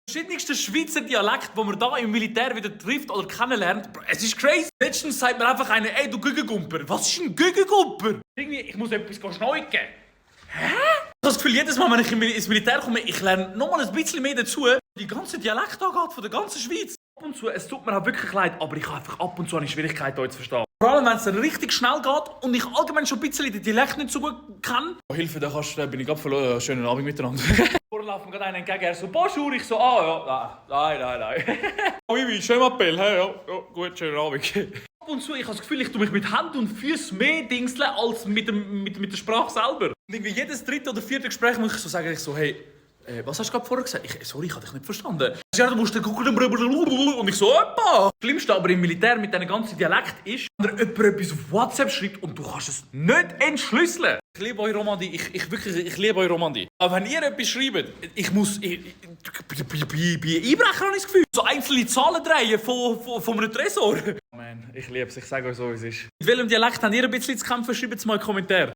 Verschiedensten Schweizer Dialekt, wo man da im Militär wieder trifft oder kennenlernt. Bro, es ist crazy. Letztens sagt mir einfach einer, ey du Gügegumper. Was ist ein Gügegumper? Irgendwie, ich muss etwas schneuken. Hä? Ich habe das Gefühl, jedes Mal, wenn ich ins Militär komme, ich lerne nochmal ein bisschen mehr dazu. Die ganze Dialekt angeht von der ganzen Schweiz. Ab und zu, es tut mir auch wirklich leid, aber ich habe einfach ab und zu eine Schwierigkeit, euch zu verstehen. Vor allem, wenn es dann richtig schnell geht und ich allgemein schon ein bisschen den Dialekt nicht so gut kenne. Oh, Hilfe, da bin ich verloren. Schönen Abend miteinander. Vorher laufen gerade einen entgegen, er so, bonjour, ich so, ja, nein. Oui, schön Appell, ja, gut, schönen Abend. Ab und zu, ich habe das Gefühl, ich tue mich mit Händen und Füßen mehr dingseln als mit der Sprache selber. Und irgendwie jedes dritte oder vierte Gespräch muss ich so sagen, hey, was hast du gerade vorher gesagt? Sorry, ich habe dich nicht verstanden. Ja, du musst dann gucken und ich so, Opa! Das Schlimmste aber im Militär mit diesem ganzen Dialekt ist, wenn dir jemand etwas auf WhatsApp schreibt und du kannst es nicht entschlüsseln. Ich liebe eure Romandie, ich liebe eure Romandie. Aber wenn ihr etwas schreibt, bei Einbrecher habe ich das Gefühl, so einzelne Zahlen drehen von einem Tresor. Man, ich liebe es, ich sage euch so, wie es ist. Mit welchem Dialekt habt ihr ein bisschen zu kämpfen? Schreibt es mal in die Kommentare.